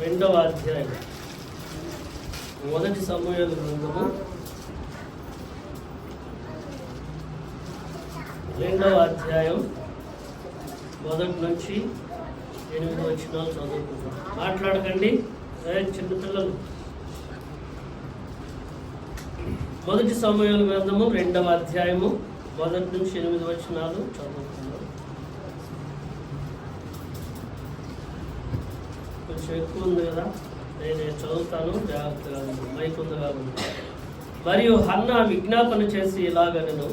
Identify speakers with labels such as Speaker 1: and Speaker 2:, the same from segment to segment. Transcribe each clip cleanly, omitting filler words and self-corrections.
Speaker 1: రెండవ అధ్యాయం మొదటి సమూయేలు గ్రంథము 2వ అధ్యాయం మొదటి నుంచి 8 వచనాలు చదువుకుంటాం. మాట్లాడకండి చిన్నపిల్లలు. మొదటి సమూయేలు గ్రంథము 2వ అధ్యాయము మొదటి నుంచి 8 వచనాలు చదువుకుందాం. కొంచెం ఎక్కువ ఉంది కదా, నేను చదువుతాను, జాగ్రత్తగా మైక్ ఉంది కాబట్టి. మరియు హన్నా విజ్ఞాపన చేసి ఇలాగనెను,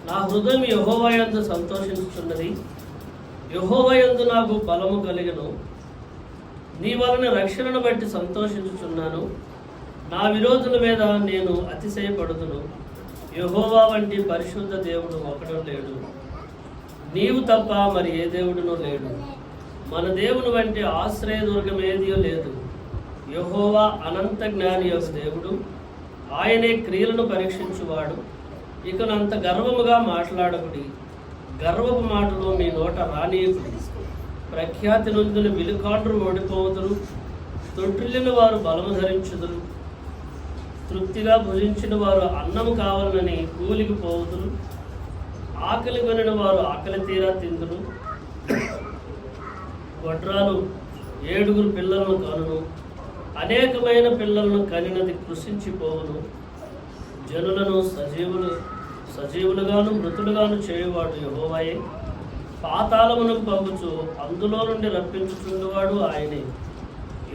Speaker 1: నా హృదయం యెహోవా యందు సంతోషించుచున్నది, యెహోవా యందు నాకు బలము కలిగెను, నీ వలన రక్షణను బట్టి సంతోషించుచున్నాను. నా విరోధుల మీద నేను అతిశయపడుదును. యెహోవా వంటి పరిశుద్ధ దేవుడు ఒకడు లేడు, నీవు తప్ప మరి ఏ దేవుడునూ లేడు. మన దేవుని వంటి ఆశ్రయదుర్గం ఏదీ లేదు. యెహోవా అనంత జ్ఞాని యొక్క దేవుడు, ఆయనే క్రియలను పరీక్షించువాడు. ఇకనంత గర్వముగా మాట్లాడకుడి, గర్వపు మాటలు మీ నోట రానీయకుడి. ప్రఖ్యాతి నొందిన విలుకాండ్రు ఓడిపోవుదురు, తొట్టిల్లిన వారు బలము ధరించుదురు. తృప్తిగా భుజించిన వారు అన్నము కావాలని కూలికి పోవుదురు. ఆకలి కొనిన వారు ఆకలి తీరా తిందురు. వడ్రాలు 7 పిల్లలను కనును, అనేకమైన పిల్లలను కనినది కృషించిపోవును. జనులను సజీవులుగాను మృతులుగాను చేయువాడు యెహోవాయే. పాతాళమును పంపుచు అందులో నుండి రప్పించుచుండువాడు ఆయనే.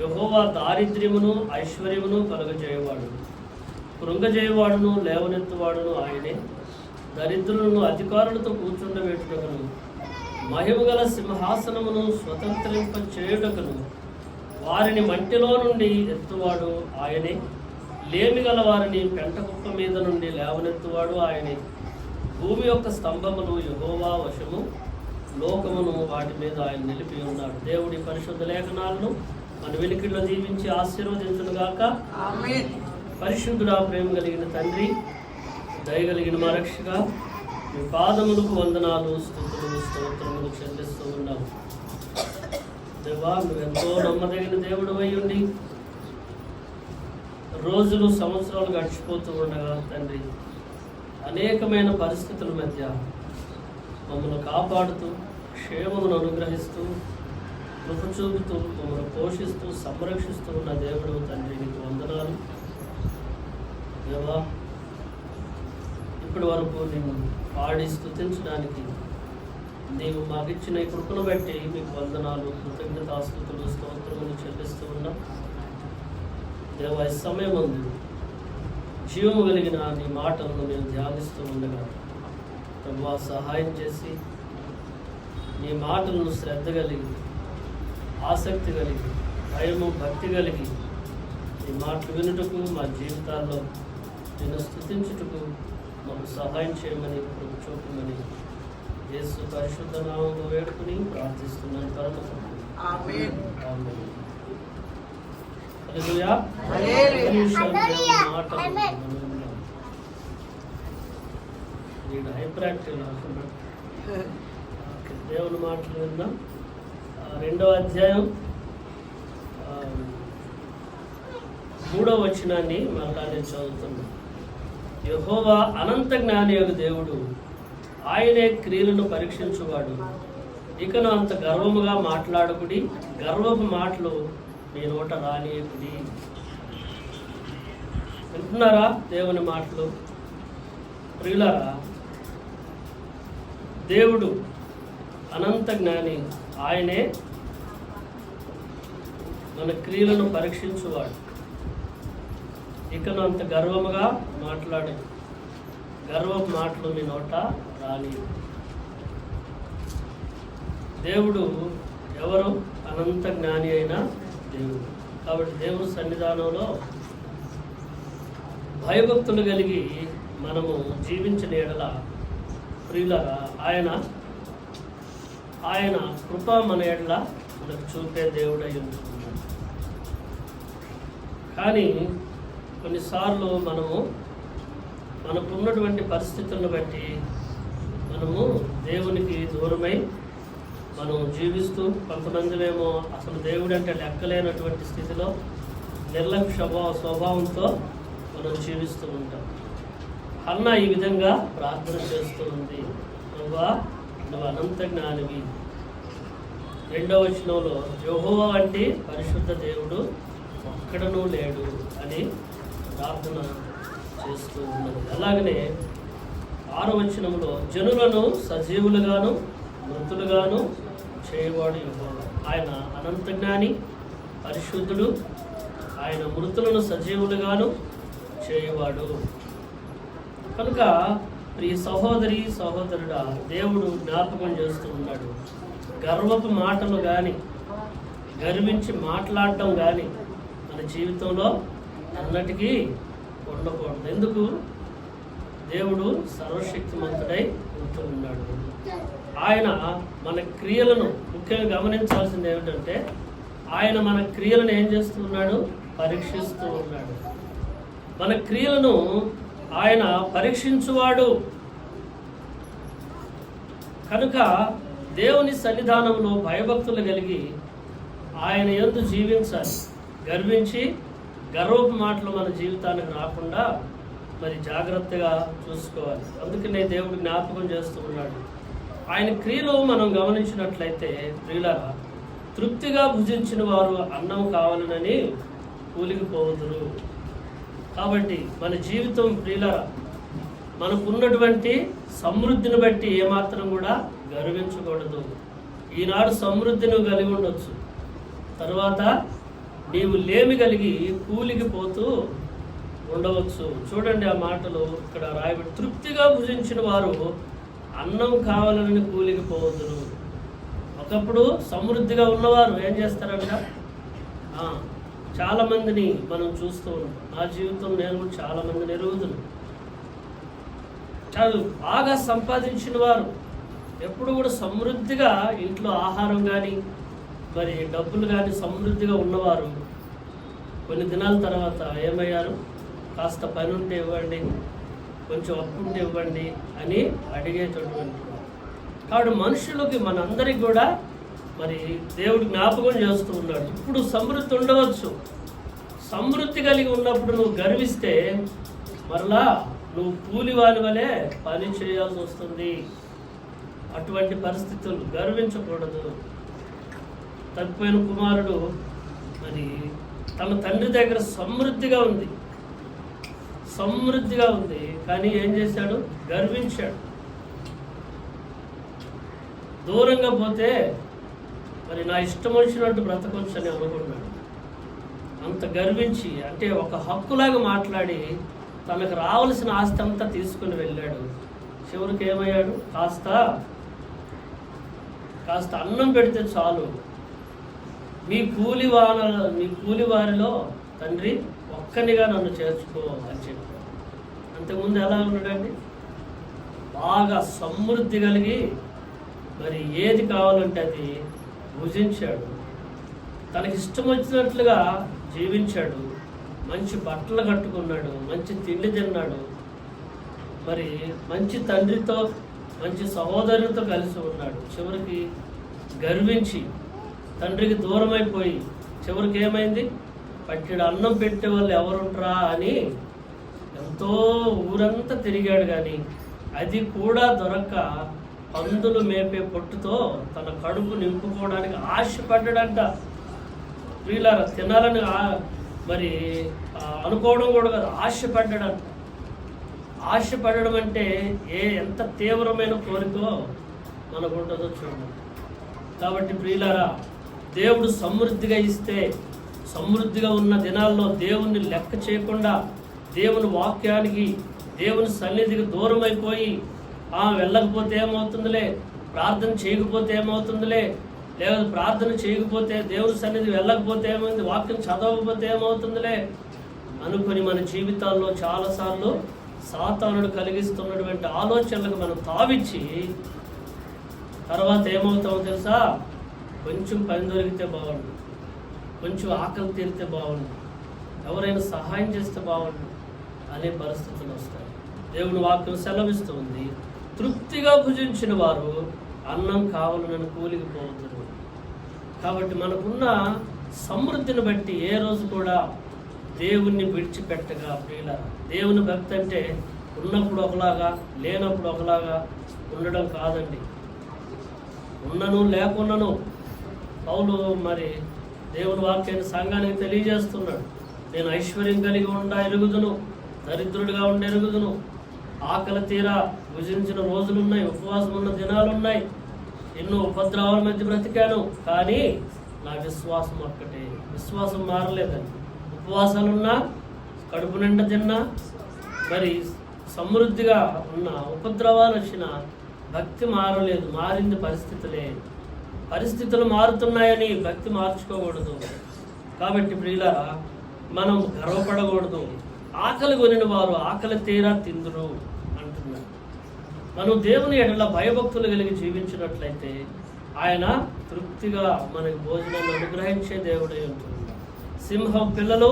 Speaker 1: యెహోవా దారిద్ర్యమును ఐశ్వర్యమును కలుగజేయవాడు, కృంగజేయవాడును లేవనెత్తువాడును ఆయనే. దరిద్రులను అధికారులతో కూర్చుండబెట్టుటకును, మహిమగల సింహాసనమును స్వతంత్రింప చేయుటకును వారిని మంటిలో నుండి ఎత్తువాడు ఆయనే. లేమిగల వారిని పెంటకుప్ప మీద నుండి లేవనెత్తువాడు ఆయనే. భూమి యొక్క స్తంభములు యెహోవా వశము, లోకమును వాటి మీద ఆయన నిలిపి ఉన్నాడు. దేవుడి పరిశుద్ధ లేఖనాలను మన వెలికిలో దీవించి ఆశీర్వదించునుగాక. ఆమేన్. పరిశుద్ధుడా, ప్రేమ కలిగిన తండ్రి, దయగలిగిన మా రక్షక, మీ పాదములకు వందనాలు, స్తుతులు, స్తోత్రములు చెల్లిస్తూ ఉన్నాం. దేవా, నువ్వు ఎంతో నమ్మదగిన దేవుడు అయి ఉండి రోజులు సంవత్సరాలు గడిచిపోతూ ఉండగా తండ్రి, అనేకమైన పరిస్థితుల మధ్య మమ్మల్ని కాపాడుతూ క్షేమమును అనుగ్రహిస్తూ కృప చూపుతూ మమ్మల్ని పోషిస్తూ సంరక్షిస్తూ ఉన్న దేవుడు తండ్రి, నీకు వందనాలు. దేవా, ఇప్పటి వరకు నేను పాడి స్తుతించడానికి నీవు మాకు ఇచ్చిన ఈ కృపను బట్టి మీకు వందనాలు, కృతజ్ఞతాస్తుతులు, స్తోత్రములు చెల్లిస్తూ ఉన్నాం. దేవా, ఈ సమయం ఉంది జీవము కలిగిన నీ మాటలను మేము ధ్యానిస్తూ ఉండగా ప్రభువా సహాయం చేసి నీ మాటలను శ్రద్ధ కలిగి, ఆసక్తి కలిగి, భయము భక్తి కలిగి నీ మాటలు వినుటకు, మా జీవితాల్లో నిన్ను స్తుతించుటకు మాకు సహాయం చేయమని, కృప చూపమని యేసు పరిశుద్ధ నామములో వేడుకుని ప్రార్థిస్తున్నాను. పరమ తండ్రి. ఆమేన్. ఆమేన్. హల్లెలూయా. హల్లెలూయా. దేవుని మాటలు విందాం. 2వ అధ్యాయం 3వ వచనాన్ని మరలా నేను చదువుతున్నాను. యెహోవా అనంత జ్ఞాని యొక్క దేవుడు, ఆయనే క్రియలను పరీక్షించువాడు. ఇకను అంత గర్వముగా మాట్లాడకుడి, గర్వపు మాటలు మీ నోట రానియకుడి. వింటున్నారా దేవుని మాటలు? ప్రియులారా, దేవుడు అనంత జ్ఞాని, ఆయనే మన క్రియలను పరీక్షించువాడు. ఇకను అంత గర్వముగా మాట్లాడు, గర్వపు మాటలు మీ నోట రాని. దేవుడు ఎవరు? అనంత జ్ఞాని అయిన దేవుడు. కాబట్టి దేవుని సన్నిధానంలో భయభక్తులు కలిగి మనము జీవించిన ఎడల ప్రియులరా, ఆయన కృప మన ఎడల మనకు చూపే దేవుడై ఉంటున్నాడు. కానీ కొన్నిసార్లు మనకున్నటువంటి పరిస్థితులను బట్టి మనము దేవునికి దూరమై మనం జీవిస్తూ, కొంతమంది మేము అసలు దేవుడు అంటే లెక్కలేనటువంటి స్థితిలో నిర్లక్ష్య స్వభావంతో మనం జీవిస్తూ ఉంటాం. హన్నా ఈ విధంగా ప్రార్థన చేస్తూ ఉంది, ప్రభువా నువ్వు అనంత జ్ఞానివి. 2వ వచనంలో యెహోవా వంటి పరిశుద్ధ దేవుడు ఒక్కడనూ లేడు అని ప్రార్థన చేస్తూ ఉన్నది. అలాగనే 6వ వచనంలో జనులను సజీవులుగాను మృతులుగాను చేయవాడు యెహోవా. ఆయన అనంత జ్ఞాని, పరిశుద్ధుడు. ఆయన మృతులను సజీవులుగాను చేయవాడు. కనుక ప్రియ సహోదరి సహోదరుడా, దేవుడు జ్ఞాపకం చేస్తూ ఉన్నాడు, గర్వపు మాటలు కానీ గర్వించి మాట్లాడటం కానీ మన జీవితంలో అన్నటికీ ఉండకూడదు. ఎందుకు? దేవుడు సర్వశక్తిమంతుడై ఉంటూ ఉన్నాడు. ఆయన మన క్రియలను ముఖ్యంగా గమనించాల్సింది ఏమిటంటే, ఆయన మన క్రియలను ఏం చేస్తూ ఉన్నాడు? పరీక్షిస్తూ ఉన్నాడు. మన క్రియలను ఆయన పరీక్షించువాడు. కనుక దేవుని సన్నిధానంలో భయభక్తులు కలిగి ఆయన యందు జీవించాలి. గర్వించి గర్వపు మాటలు మన జీవితానికి రాకుండా మరి జాగ్రత్తగా చూసుకోవాలి. అందుకనే దేవుడు జ్ఞాపకం చేస్తూ ఉన్నాడు. ఆయన క్రియలు మనం గమనించినట్లయితే ప్రియులారా, తృప్తిగా భుజించిన వారు అన్నం కావాలనని కూలిగిపోవదురు. కాబట్టి మన జీవితం ప్రియులారా, మనకున్నటువంటి సమృద్ధిని బట్టి ఏమాత్రం కూడా గర్వించకూడదు. ఈనాడు సమృద్ధిని కలిగి ఉండొచ్చు, తర్వాత నీవు లేమి కలిగి కూలికి పోతూ ఉండవచ్చు. చూడండి ఆ మాటలు ఇక్కడ రాయబడి, తృప్తిగా భుజించిన వారు అన్నం కావాలని కూలికి పోవద్దురు. ఒకప్పుడు సమృద్ధిగా ఉన్నవారు ఏం చేస్తారంట? చాలామందిని మనం చూస్తూ ఉంటాం. నా జీవితం నేను చాలామందిని ఎరుగుతున్నాను. చాలా బాగా సంపాదించిన వారు, ఎప్పుడు కూడా సమృద్ధిగా ఇంట్లో ఆహారం కానీ మరి డబ్బులు కానీ సమృద్ధిగా ఉన్నవారు కొన్ని దినాల తర్వాత ఏమయ్యారు? కాస్త పని ఉంటే ఇవ్వండి, కొంచెం అప్పు ఉంటే ఇవ్వండి అని అడిగేటటువంటి. కాబట్టి మనుషులకి మనందరికి కూడా మరి దేవుడు జ్ఞాపకం చేస్తూ ఉన్నాడు. ఇప్పుడు సమృద్ధి ఉండవచ్చు, సమృద్ధి కలిగి ఉన్నప్పుడు నువ్వు గర్విస్తే మరలా నువ్వు కూలివాని వలె పని చేయాల్సి వస్తుంది. అటువంటి పరిస్థితులు గర్వించకూడదు. తప్పిపోయిన కుమారుడు మరి తన తండ్రి దగ్గర సమృద్ధిగా ఉంది, కానీ ఏం చేశాడు? గర్వించాడు. దూరంగా పోతే మరి నా ఇష్టం వచ్చినట్టు బ్రతకొచ్చు అని అనుకున్నాడు. అంత గర్వించి, అంటే ఒక హక్కులాగా మాట్లాడి తనకు రావాల్సిన ఆస్తి అంతా తీసుకుని వెళ్ళాడు. చివరికి ఏమయ్యాడు? కాస్త అన్నం పెడితే చాలు, మీ కూలి వారిలో తండ్రి ఒక్కనిగా నన్ను చేర్చుకో అని చెప్పాడు. అంతకుముందు ఎలా ఉన్నాడండి? బాగా సమృద్ధి కలిగి మరి ఏది కావాలంటే అది భుజించాడు, తనకి ఇష్టం వచ్చినట్లుగా జీవించాడు, మంచి బట్టలు కట్టుకున్నాడు, మంచి తిండి తిన్నాడు, మరి మంచి తండ్రితో మంచి సహోదరులతో కలిసి ఉన్నాడు. చివరికి గర్వించి తండ్రికి దూరమైపోయి చివరికి ఏమైంది? పట్టెడు అన్నం పెట్టే వాళ్ళు ఎవరుంటారా అని ఎంతో ఊరంతా తిరిగాడు, కానీ అది కూడా దొరక్క పందులు మేపే పొట్టుతో తన కడుపు నింపుకోవడానికి ఆశపడ్డాడంట. ప్రియులారా, తినాలని మరి అనుకోవడం కూడా కాదు, ఆశపడ్డాడంట. ఆశపడడం అంటే ఎంత తీవ్రమైన కోరికో మనకు ఉంటుందో చూడండి. కాబట్టి ప్రియులారా, దేవుడు సమృద్ధిగా ఇస్తే, సమృద్ధిగా ఉన్న దినాల్లో దేవుణ్ణి లెక్క చేయకుండా దేవుని వాక్యానికి దేవుని సన్నిధికి దూరం అయిపోయి వెళ్ళకపోతే ఏమవుతుందిలే, ప్రార్థన చేయకపోతే ఏమవుతుందిలే, లేదా ప్రార్థన చేయకపోతే దేవుని సన్నిధి వెళ్ళకపోతే ఏమైంది, వాక్యం చదవకపోతే ఏమవుతుందిలే అనుకుని మన జీవితాల్లో చాలాసార్లు సాతానుడు కలిగిస్తున్నటువంటి ఆలోచనలకు మనం తావిచ్చి తర్వాత ఏమవుతామో తెలుసా? కొంచెం పని దొరికితే బాగుండు, కొంచెం ఆకలి తీరితే బాగుండు, ఎవరైనా సహాయం చేస్తే బాగుండు అనే పరిస్థితులు వస్తాయి. దేవుని వాక్యం సెలవిస్తుంది, తృప్తిగా భుజించిన వారు అన్నం కావాలని కూలికి పోవద్దు. కాబట్టి మనకున్న సమృద్ధిని బట్టి ఏ రోజు కూడా దేవుణ్ణి విడిచిపెట్టగా ప్రియుల దేవుని భక్తి అంటే ఉన్నప్పుడు ఒకలాగా లేనప్పుడు ఒకలాగా ఉండడం కాదండి. ఉన్నను లేకున్నను పౌలు మరి దేవుని వాక్యాన్ని సంఘానికి తెలియజేస్తున్నాడు. నేను ఐశ్వర్యం కలిగి ఎరుగుదును, దరిద్రుడిగా ఎరుగుదును, ఆకలి తీరా భుజించిన రోజులున్నాయి, ఉపవాసం ఉన్న దినాలున్నాయి, ఎన్నో ఉపద్రవాల మధ్య బ్రతికాను, కానీ నా విశ్వాసం ఒక్కటే. విశ్వాసం మారలేదండి. ఉపవాసాలున్నా, కడుపు నిండా తిన్నా, మరి సమృద్ధిగా ఉన్న, ఉపద్రవాలు వచ్చిన భక్తి మారలేదు. మారింది పరిస్థితులే. పరిస్థితులు మారుతున్నాయని భక్తి మార్చుకోకూడదు. కాబట్టి ప్రియులారా, మనం గర్వపడకూడదు. ఆకలి కొనిన వారు ఆకలి తీరా తిందురు అంటున్నారు. మనం దేవుని ఎడల భయభక్తులు కలిగి జీవించినట్లయితే ఆయన తృప్తిగా మనకి భోజనాన్ని అనుగ్రహించే దేవుడై ఉంటుంది. సింహం పిల్లలు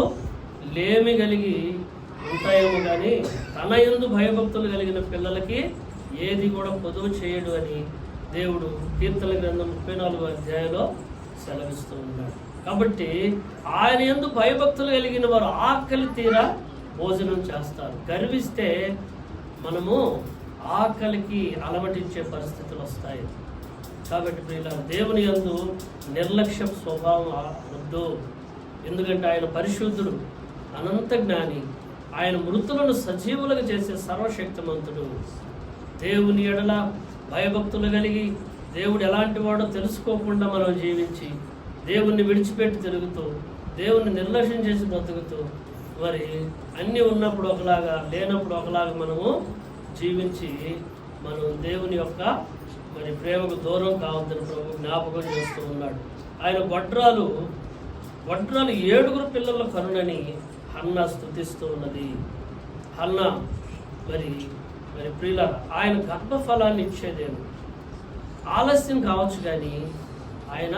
Speaker 1: లేమి కలిగి ఉంటాయేమో కానీ తన యందు భయభక్తులు కలిగిన పిల్లలకి ఏది కూడా పొదువు చేయడు అని దేవుడు కీర్తన గ్రంథం 34వ అధ్యాయంలో సెలవిస్తూ ఉన్నాడు. కాబట్టి ఆయన యందు భయభక్తులు కలిగిన వారు ఆకలి తీరా భోజనం చేస్తారు. గర్విస్తే మనము ఆకలికి అలమటించే పరిస్థితులు వస్తాయి. కాబట్టి ప్రియులారా, దేవుని యందు నిర్లక్ష్య స్వభావం వద్దు. ఎందుకంటే ఆయన పరిశుద్ధుడు, అనంత జ్ఞాని, ఆయన మృతులను సజీవులుగా చేసే సర్వశక్తిమంతుడు. దేవుని ఎడల భయభక్తులు కలిగి దేవుడు ఎలాంటి వాడో తెలుసుకోకుండా మనం జీవించి దేవుణ్ణి విడిచిపెట్టి తిరుగుతూ దేవుణ్ణి నిర్లక్ష్యం చేసి బ్రతుకుతూ మరి అన్నీ ఉన్నప్పుడు ఒకలాగా లేనప్పుడు ఒకలాగా మనము జీవించి మనం దేవుని యొక్క మరి ప్రేమకు దూరం కావద్దని ప్రభు జ్ఞాపకం చేస్తూ ఉన్నాడు. ఆయన గొడ్రాలు 7 పిల్లల కరుణని హన్నా స్తుతిస్తూ ఉన్నది. హన్నా మరి ప్రియుల ఆయన గర్భఫలాన్ని ఇచ్చేదేమో ఆలస్యం కావచ్చు, కానీ ఆయన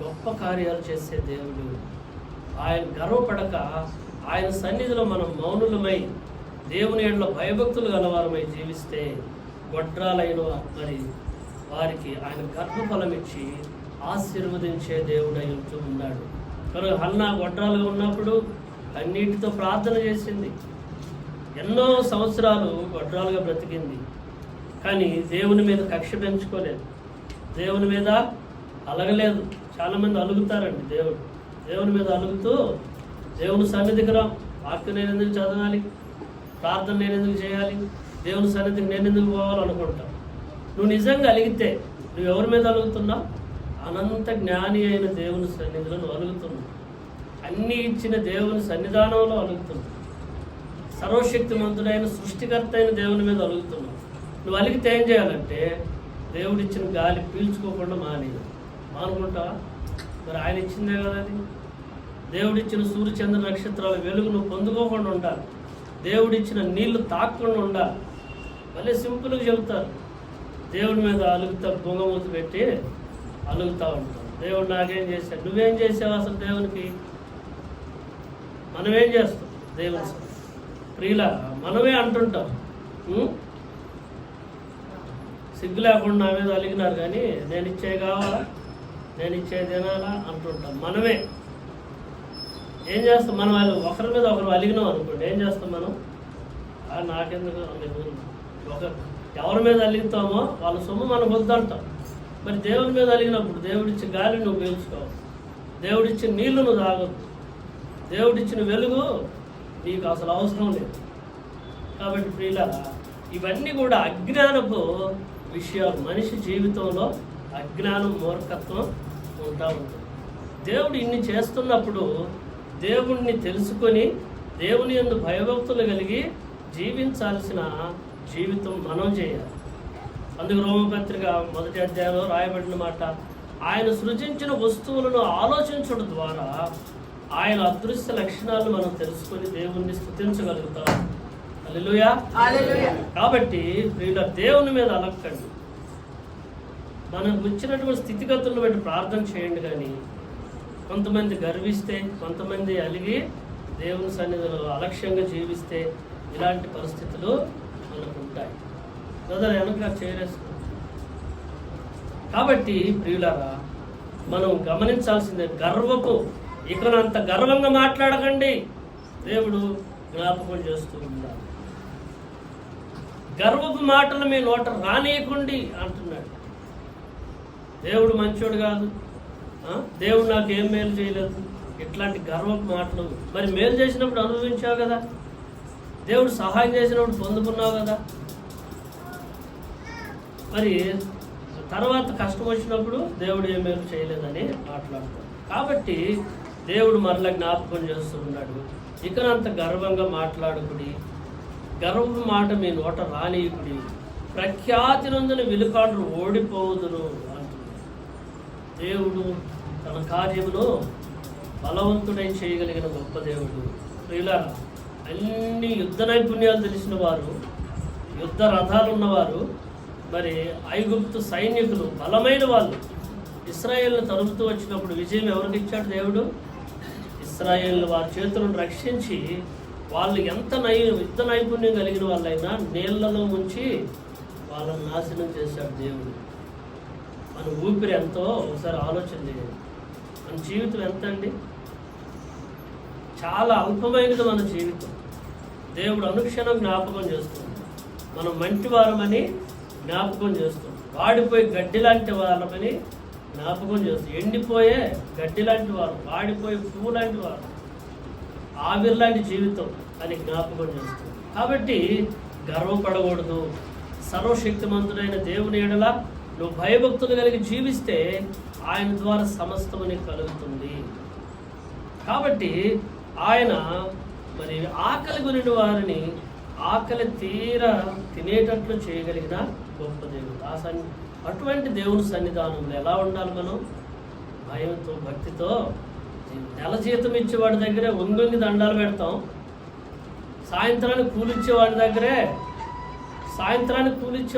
Speaker 1: గొప్ప కార్యాలు చేసే దేవుడు. ఆయన గర్వపడక ఆయన సన్నిధిలో మనం మౌనులమై దేవుని ఎడల భయభక్తులు గలవారమై జీవిస్తే గొడ్రాలైన మరి వారికి ఆయన గర్భఫలం ఇచ్చి ఆశీర్వదించే దేవుడై ఉంటూ ఉన్నాడు. కనుక హన్నా గొడ్రాలుగా ఉన్నప్పుడు అన్నిటితో ప్రార్థన చేసింది. ఎన్నో సంవత్సరాలు గొడ్రాలుగా బ్రతికింది. కానీ దేవుని మీద కక్ష పెంచుకోలేదు, దేవుని మీద అలగలేదు. చాలామంది అలుగుతారండి. దేవుని మీద అలుగుతూ దేవుని సన్నిధికి రా, వాక్యం నేను ఎందుకు చదవాలి, ప్రార్థన నేను ఎందుకు చేయాలి, దేవుని సన్నిధికి నేను ఎందుకు పోవాలనుకుంటావు. నువ్వు నిజంగా అలిగితే నువ్వు ఎవరి మీద అలుగుతున్నావు? అనంత జ్ఞాని అయిన దేవుని సన్నిధిలో నువ్వు అలుగుతున్నావు. అన్నీ ఇచ్చిన దేవుని సన్నిధానంలో అలుగుతున్నావు. సర్వశక్తిమంతుడైన సృష్టికర్త అయిన దేవుని మీద అలుగుతున్నావు. నువ్వు అలిగితే ఏం చేయాలంటే దేవుడిచ్చిన గాలి పీల్చుకోకుండా మానుకుంటావా? మరి ఆయన ఇచ్చిందే కదా అది. దేవుడిచ్చిన సూర్యచంద్ర నక్షత్రాల వెలుగు నువ్వు పొందుకోకుండా ఉండాలి. దేవుడిచ్చిన నీళ్లు తాకకుండా ఉండాలి. మళ్ళీ సింపుల్గా చెబుతారు, దేవుడి మీద అలుగుతా బొంగమూతి పెట్టి అలుగుతూ ఉంటాం. దేవుడు నాకేం చేశాడు, నువ్వేం చేసావు అసలు దేవునికి? మనమేం చేస్తాం దేవుని ప్రియుల? మనమే అంటుంటాం, సిగ్గు లేకుండా నా మీద అలిగినారు కానీ నేను ఇచ్చేది కావాలా, నేను ఇచ్చేది తినాలా అంటుంటాం. మనమే ఏం చేస్తాం? మనం ఒకరి మీద ఒకరు అలిగినాం అనుకోండి, ఏం చేస్తాం మనం? నాకెందుకు ఎవరి మీద అలిగుతామో వాళ్ళ సొమ్ము మనకు వద్దంటాం. మరి దేవుని మీద అలిగినప్పుడు దేవుడిచ్చిన గాలి నువ్వు పీల్చుకోవాలి, దేవుడిచ్చిన నీళ్లు నువ్వు తాగొద్దు, దేవుడిచ్చిన వెలుగు నీకు అసలు అవసరం లేదు. కాబట్టి ప్రియులారా, ఇవన్నీ కూడా అజ్ఞానపు విషయాలు. మనిషి జీవితంలో అజ్ఞానం, మూర్ఖత్వం ఉంటా ఉంటుంది. దేవుడు ఇన్ని చేస్తున్నప్పుడు దేవుణ్ణి తెలుసుకొని దేవుని యందు భయభక్తులు కలిగి జీవించాల్సిన జీవితం మనం చేయాలి. అందుకు రోమపత్రిక 1వ అధ్యాయంలో రాయబడిన మాట, ఆయన సృజించిన వస్తువులను ఆలోచించడం ద్వారా ఆయన అదృశ్య లక్షణాలను మనం తెలుసుకొని దేవుణ్ణి స్తుతించగలుగుతాం. హల్లెలూయా. కాబట్టి ప్రియుల దేవుని మీద అలక్కండి. మనకు వచ్చినటువంటి స్థితిగతులను బట్టి ప్రార్థన చేయండి. కానీ కొంతమంది గర్విస్తే, కొంతమంది అలిగి దేవుని సన్నిధిలో అలక్ష్యంగా జీవిస్తే ఇలాంటి పరిస్థితులు మనకు ఉంటాయి. బ్రదర్ వెనక చేరేసుకో. కాబట్టి ప్రియులారా, మనం గమనించాల్సిందే, ఇకనంత గర్వంగా మాట్లాడకండి, దేవుడు జ్ఞాపకం చేస్తూ ఉన్నారు. గర్వపు మాటలు మీ నోట రానియకండి అంటున్నాడు. దేవుడు మంచోడు కాదు, దేవుడు నాకు ఏం మేలు చేయలేదు, ఇట్లాంటి గర్వపు మాటలు. మరి మేలు చేసినప్పుడు అనుభవించావు కదా, దేవుడు సహాయం చేసినప్పుడు పొందుకున్నావు కదా, మరి తర్వాత కష్టం వచ్చినప్పుడు దేవుడు ఏం మేలు చేయలేదని మాట్లాడతాడు. కాబట్టి దేవుడు మరలా జ్ఞాపకం చేస్తున్నాడు, ఇకనంత గర్వంగా మాట్లాడుకుడి, గర్వపు మాట మీ నోట రానీయుకుడి, ప్రఖ్యాతి నందున విలుకాడులు ఓడిపోదురు అంటున్నాడు. దేవుడు తన కార్యమును బలవంతుడై చేయగలిగిన గొప్ప దేవుడు. ప్రియులారా, అన్ని యుద్ధ నైపుణ్యాలు తెలిసిన వారు, యుద్ధ రథాలు ఉన్నవారు, మరి ఐగుప్తు సైనికులు బలమైన వాళ్ళు ఇశ్రాయేలును తరుముతూ వచ్చినప్పుడు విజయం ఎవరికి ఇచ్చాడు దేవుడు? ఇశ్రాయేలు వారి చేతులను రక్షించి, వాళ్ళు ఎంత యుద్ధ నైపుణ్యం కలిగిన వాళ్ళైనా నీళ్లలో ముంచి వాళ్ళని నాశనం చేశాడు దేవుడు. మన ఊపిరి ఎంతో ఒకసారి ఆలోచన చేయండి. మన జీవితం ఎంత అండి? చాలా అల్పమైనది మన జీవితం. దేవుడు అనుక్షణం జ్ఞాపకం చేస్తుంది, మనం మంచివారమని జ్ఞాపకం చేస్తుంది, వాడిపోయి గడ్డి లాంటి వాళ్ళమని జ్ఞాపకం చేస్తుంది, ఎండిపోయే గడ్డి లాంటి వారు, వాడిపోయే పువ్వు లాంటి వారు, ఆవిరి లాంటి జీవితం అని జ్ఞాపకం చేస్తుంది. కాబట్టి గర్వపడకూడదు. సర్వశక్తిమంతుడైన దేవుని ఎడల నువ్వు భయభక్తులు కలిగి జీవిస్తే ఆయన ద్వారా సమస్తము నీకు కలుగుతుంది. కాబట్టి ఆయన మరి ఆకలి గురిన వారిని ఆకలి తీర తినేటట్లు చేయగలిగిన గొప్ప దేవుడు. అటువంటి దేవుని సన్నిధానంలో ఎలా ఉండాలి మనం? భయంతో, భక్తితో. నెల జీతం ఇచ్చేవాడి దగ్గరే వంగొంగి దండాలు పెడతాం, సాయంత్రానికి కూలిచ్చే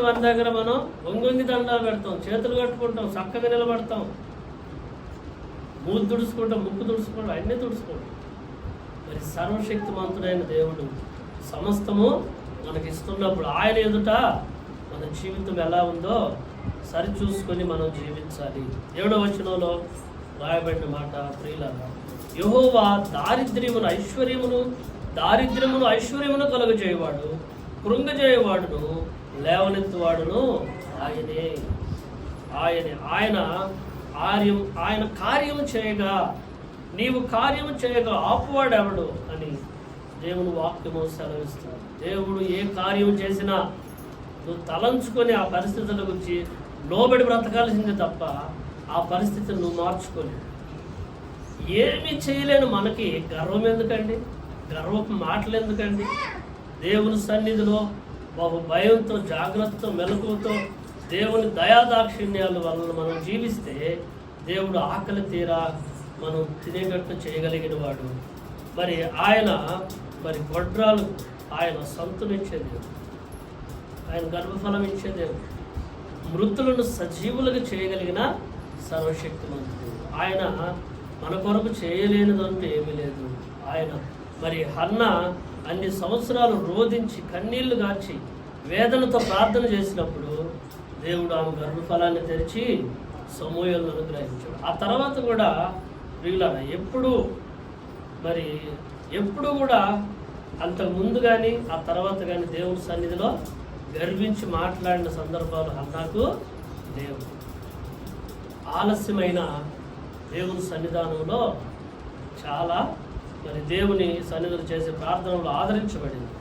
Speaker 1: వాడి దగ్గర మనం వంగొంగి దండాలు పెడతాం, చేతులు కట్టుకుంటాం, చక్కగా నిలబడతాం, మూతి తుడుచుకుంటాం, ముక్కు తుడుచుకుంటాం, అన్నీ తుడుచుకుంటాం. మరి సర్వశక్తిమంతుడైన దేవుడు సమస్తము మనకి ఇస్తున్నప్పుడు ఆయన ఎదుట మన జీవితం ఎలా ఉందో సరిచూసుకొని మనం జీవించాలి. 7వ వచనంలో రాయబడిన మాట, ప్రియులారా, యెహోవా దారిద్ర్యమును ఐశ్వర్యమును కలుగజేయవాడు, కృంగజేయవాడును లేవనెత్తువాడును ఆయనే. ఆయన కార్యము చేయగా, నీవు కార్యము చేయగా ఆపువాడెవడు అని దేవుని వాక్యము సెలవిస్తాడు. దేవుడు ఏ కార్యం చేసినా నువ్వు తలంచుకొని ఆ పరిస్థితుల గురించి లోబడి బ్రతకాల్సిందే తప్ప ఆ పరిస్థితిని నువ్వు మార్చుకొని ఏమీ చేయలేని మనకి గర్వం ఎందుకండి? గర్వపు మాటలు ఎందుకండి? దేవుని సన్నిధిలో బహు భయంతో, జాగ్రత్తతో, మెలకువతో, దేవుని దయాదాక్షిణ్యాల వలన మనం జీవిస్తే దేవుడు ఆకలి తీరా మనం తినేటట్టు చేయగలిగిన వాడు. మరి ఆయన గొడ్రాలు ఆయన సంతునిచ్చే దేవుడు, ఆయన గర్భఫలం ఇచ్చే దేవుడు, మృతులను సజీవులుగా చేయగలిగిన సర్వశక్తిమంతుడు. ఆయన మన కొరకు చేయలేనిదంటూ ఏమీ లేదు. ఆయన మరి హన్న అన్ని సంవత్సరాలు రోధించి కన్నీళ్లు గార్చి వేదనతో ప్రార్థన చేసినప్పుడు దేవుడు ఆమె గర్భఫలాన్ని తెరిచి సమూయేలును అనుగ్రహించాడు. ఆ తర్వాత కూడా ప్రియులారా, ఎప్పుడు కూడా అంతకు ముందు కానీ ఆ తర్వాత కానీ దేవుని సన్నిధిలో గర్వించి మాట్లాడిన సందర్భాలు హన్నాకు దేవుడు. ఆలస్యమైన దేవుని సన్నిధానంలో చాలా దేవుని సన్నిధిలో చేసే ప్రార్థనలు ఆదరించబడింది.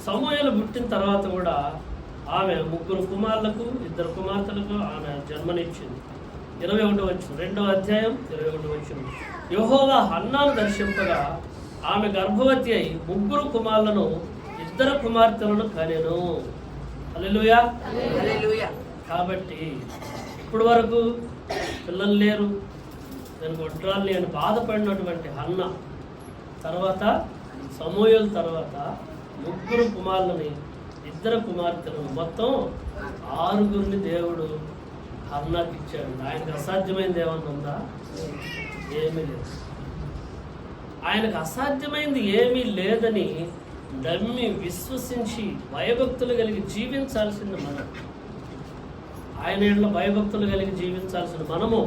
Speaker 1: సమూయేలు పుట్టిన తర్వాత కూడా ఆమె 3 కుమారులకు 2 కుమార్తెలకు ఆమె జన్మనిచ్చింది. 21వ వచనం, 2వ అధ్యాయం 21వ వచనం, యెహోవా హన్నాను దర్శింపగా ఆమె గర్భవతి అయి 3 కుమారులను 2 కుమార్తెలను కనెను. హల్లెలూయా. కాబట్టి ఇప్పుడు వరకు పిల్లలు లేరు, నేను గొడ్రాలు నేను బాధపడినటువంటి హన్న తర్వాత సమూయేలు తర్వాత 3 కుమారులని 2 కుమార్తెలను మొత్తం 6 దేవుడు హన్నాకి ఇచ్చాడు. ఆయనకు అసాధ్యమైనది ఏమన్నా ఉందా? ఏమీ లేదు. ఆయనకు అసాధ్యమైనది ఏమీ లేదని నమ్మి విశ్వసించి భయభక్తులు కలిగి జీవించాల్సింది మనం. ఆయన ఏళ్ళ భయభక్తులు కలిగి జీవించాల్సిన మనము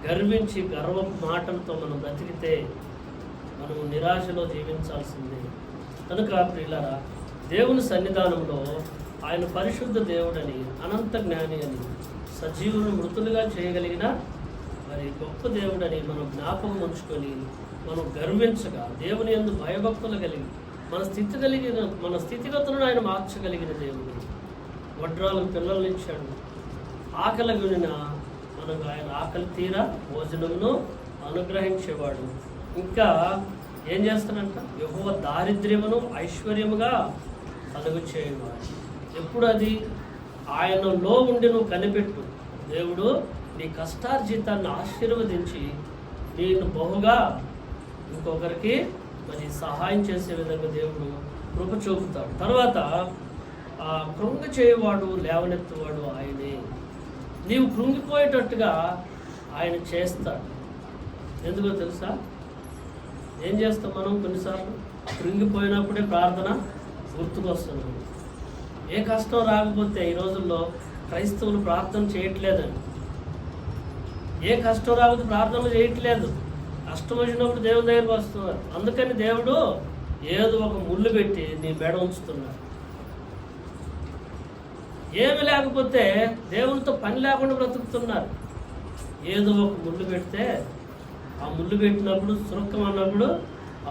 Speaker 1: గర్వించి గర్వపు మాటలతో మనం బ్రతికితే మనము నిరాశలో జీవించాల్సిందే. కనుక ప్రియులారా, దేవుని సన్నిధానంలో ఆయన పరిశుద్ధ దేవుడని, అనంత జ్ఞాని అని, సజీవులను మృతులుగా చేయగలిగిన మరి గొప్ప దేవుడని మనం జ్ఞాపకం ఉంచుకొని మనం గర్వించగా దేవుని యందు భయభక్తులు కలిగి మన స్థితిగతులను ఆయన మార్చగలిగిన దేవుడు. వడ్రాలకు పిల్లల్ని ఇచ్చాడు. ఆకలి గునిన మనకు ఆయన ఆకలి తీరా భోజనమును అనుగ్రహించేవాడు. ఇంకా ఏం చేస్తాడంట? యెహోవా దారిద్ర్యమును ఐశ్వర్యముగా కలుగు చేయవాడు. ఎప్పుడు అది ఆయనలో ఉండి నువ్వు కనిపెట్టు. దేవుడు నీ కష్టార్జితాన్ని ఆశీర్వదించి నేను బహుగా ఇంకొకరికి మరి సహాయం చేసే విధంగా దేవుడు కృప చూపుతాడు. తర్వాత కృంగ చేయవాడు లేవనెత్తువాడు ఆయనే. నీవు కృంగిపోయేటట్టుగా ఆయన చేస్తాడు. ఎందుకో తెలుసా? ఏం చేస్తాం మనం? కొన్నిసార్లు కృంగిపోయినప్పుడే ప్రార్థన గుర్తుకొస్తుంది. ఏ కష్టం రాకపోతే ఈ రోజుల్లో క్రైస్తవులు ప్రార్థన చేయట్లేదండి. ఏ కష్టం రాకపోతే ప్రార్థనలు చేయట్లేదు. కష్టం వచ్చినప్పుడు దేవుని దగ్గరికి వస్తున్నారు. అందుకని దేవుడు ఏదో ఒక ముళ్ళు పెట్టి నీ మెడ ఉంచుతున్నాడు. ఏమి లేకపోతే దేవునితో పని లేకుండా బ్రతుకుతున్నారు. ఏదో ఒక ముళ్ళు పెడితే ఆ ముళ్ళు పెట్టినప్పుడు సురక్కం అన్నప్పుడు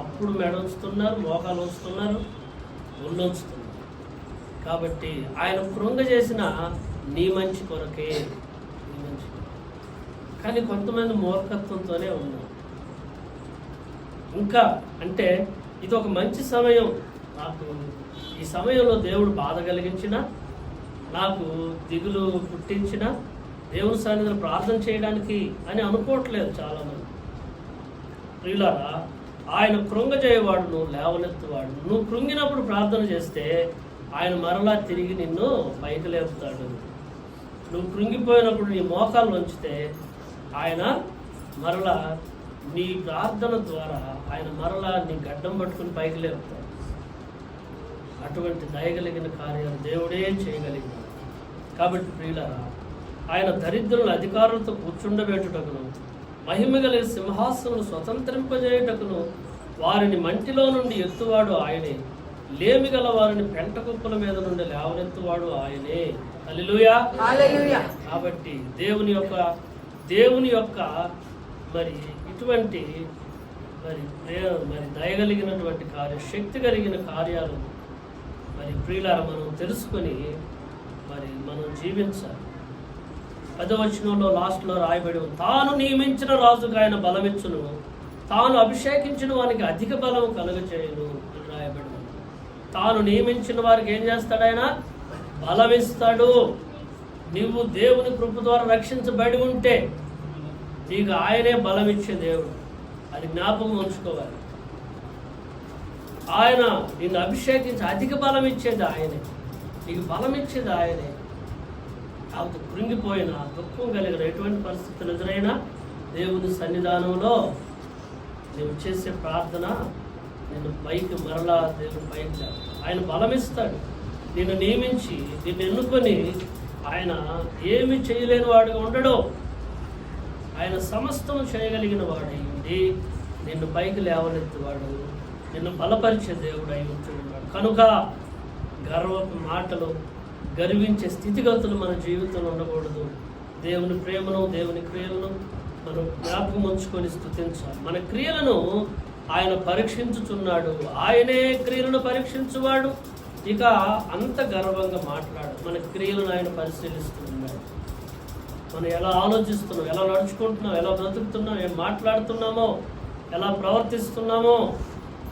Speaker 1: అప్పుడు మెడ ఉంచుతున్నారు, మోకాలు ఉంచుతున్నారు, ఒళ్ళు ఉంచుతున్నారు. కాబట్టి ఆయన కృంగ చేసిన నీ మంచి కొరకే, నీ మంచి. కానీ కొంతమంది మూర్ఖత్వంతోనే ఉన్నారు. ఇంకా అంటే ఇది ఒక మంచి సమయం, నాకు ఈ సమయంలో దేవుడు బాధ కలిగించిన, నాకు దిగులు పుట్టించిన, దేవుని సన్నిధిలో ప్రార్థన చేయడానికి అని అనుకోవట్లేదు చాలామంది. ప్రియులారా, ఆయన కృంగ చేయవాడును లేవనెత్తువాడు. నువ్వు కృంగినప్పుడు ప్రార్థన చేస్తే ఆయన మరలా తిరిగి నిన్ను పైకి లేపుతాడు. నువ్వు కృంగిపోయినప్పుడు నీ మోకాలు వంచితే ఆయన మరలా నీ ప్రార్థన ద్వారా ఆయన మరలా నీ గడ్డం పట్టుకుని పైకి లేపుతాడు. అటువంటి దయగలిగిన కార్యాలు దేవుడే చేయగలిగినాడు. కాబట్టి ప్రియులారా, ఆయన దరిద్రుల అధికారులతో కూర్చుండబెట్టుటకును, మహిమ కలిగిన సింహాసనం స్వతంత్రింపజేయుటకును వారిని మంటిలో నుండి ఎత్తువాడు ఆయనే. లేమి గల వారిని పెంట కుప్పల మీద నుండి లేవనెత్తువాడు ఆయనే. హల్లెలూయా. కాబట్టి దేవుని యొక్క మరి ఇటువంటి మరి దయగలిగినటువంటి శక్తి కలిగిన కార్యాలు మరి ప్రియులారా మనం తెలుసుకొని మరి మనం జీవించాలి. 10వ వచనంలో లాస్ట్లో రాయబడి, తాను నియమించిన రాజుకు ఆయన బలమిచ్చును, తాను అభిషేకించిన వానికి అధిక బలం కలుగచేయును అని రాయబడి. తాను నియమించిన వారికి ఏం చేస్తాడు? ఆయన బలమిస్తాడు. నీవు దేవుని కృప ద్వారా రక్షించబడి ఉంటే నీకు ఆయనే బలమిచ్చే దేవుడు. అది జ్ఞాపకం ఉంచుకోవాలి. ఆయన నిన్ను అభిషేకించి అధిక బలం ఇచ్చేది ఆయనే, నీకు బలం ఇచ్చేది ఆయనే. కాబట్టి కృంగిపోయినా, దుఃఖం కలిగిన ఎటువంటి పరిస్థితులు ఎదురైనా దేవుని సన్నిధానంలో నువ్వు చేసే ప్రార్థన నిన్ను పైకి మరలా దేవుని పైకి ఆయన బలమిస్తాడు. నిన్ను నియమించి నిన్ను ఎన్నుకొని ఆయన ఏమి చేయలేని వాడుగా ఉండడు. ఆయన సమస్తం చేయగలిగిన వాడై ఉండి నిన్ను పైకి లేవనెత్తువాడు, నిన్ను బలపరిచే దేవుడు అయి ఉంటున్నాడు. కనుక గర్వపు మాటలు, గర్వించే స్థితిగతులు మన జీవితంలో ఉండకూడదు. దేవుని ప్రేమను, దేవుని క్రియలను మనం జ్ఞాపకం ఉంచుకొని స్తుతించాలి. మన క్రియలను ఆయన పరీక్షించుచున్నాడు. ఆయనే క్రియలను పరీక్షించువాడు. ఇక అంత గర్వంగా మాట్లాడు. మన క్రియలను ఆయన పరిశీలిస్తున్నాడు. మనం ఎలా ఆలోచిస్తున్నాం, ఎలా నడుచుకుంటున్నాం, ఎలా బ్రతుకుతున్నాం, ఏం మాట్లాడుతున్నామో, ఎలా ప్రవర్తిస్తున్నామో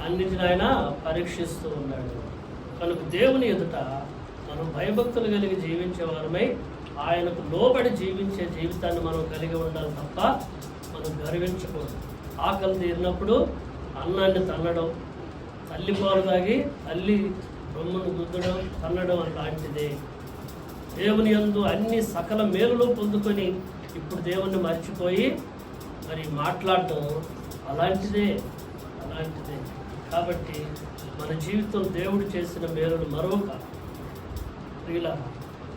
Speaker 1: అన్నిటిని ఆయన పరీక్షిస్తూ ఉన్నాడు. కనుక దేవుని ఎదుట మనం భయభక్తులు కలిగి జీవించే వారమై ఆయనకు లోబడి జీవించే జీవితాన్ని మనం కలిగి ఉండాలి తప్ప మనం గర్వించకూడదు. ఆకలి తీరినప్పుడు అన్నాన్ని తన్నడం, తల్లి పాలు తాగి తల్లి రొమ్మును గుద్దడం, తన్నడం అలాంటిదే. దేవుని యందు అన్ని సకల మేలులు పొందుకొని ఇప్పుడు దేవుణ్ణి మర్చిపోయి మరి మాట్లాడటం అలాంటిదే. కాబట్టి మన జీవితం దేవుడు చేసిన మేలులు మరొక ప్రియుల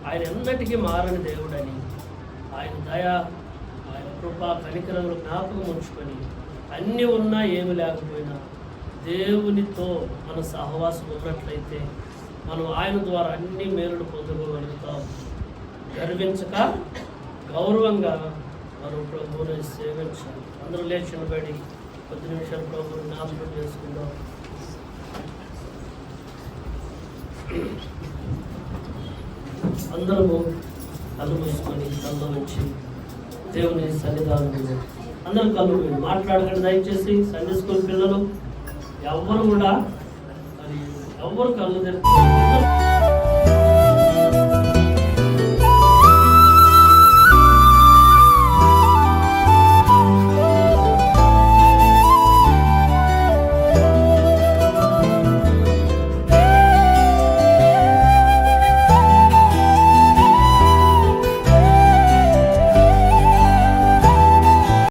Speaker 1: ఆయన ఎన్నటికీ మారని దేవుడని, ఆయన దయ, ఆయన కృప, కనికరములు జ్ఞాపకం ఉంచుకొని అన్నీ ఉన్నా ఏమి లేకపోయినా దేవునితో మన సహవాసం ఉన్నట్లయితే మనం ఆయన ద్వారా అన్ని మేలులు పొందుకోగలుగుతాం. గర్వించక గౌరవంగా మనం ప్రభువుని సేవించాలి. అందరూ లేచి నిలబడి కొద్ది నిమిషాలు ప్రభువుని జ్ఞాపకం చేసుకుందాం. అందరము కళ్ళు మూసుకొని కళ్ళు వచ్చి దేవుని సన్నిధానంలో అందరూ కళ్ళు మాట్లాడకండి దయచేసి. సండే స్కూల్ పిల్లలు ఎవ్వరు కూడా మరి ఎవ్వరు కళ్ళు తెరుచుకోవాలి.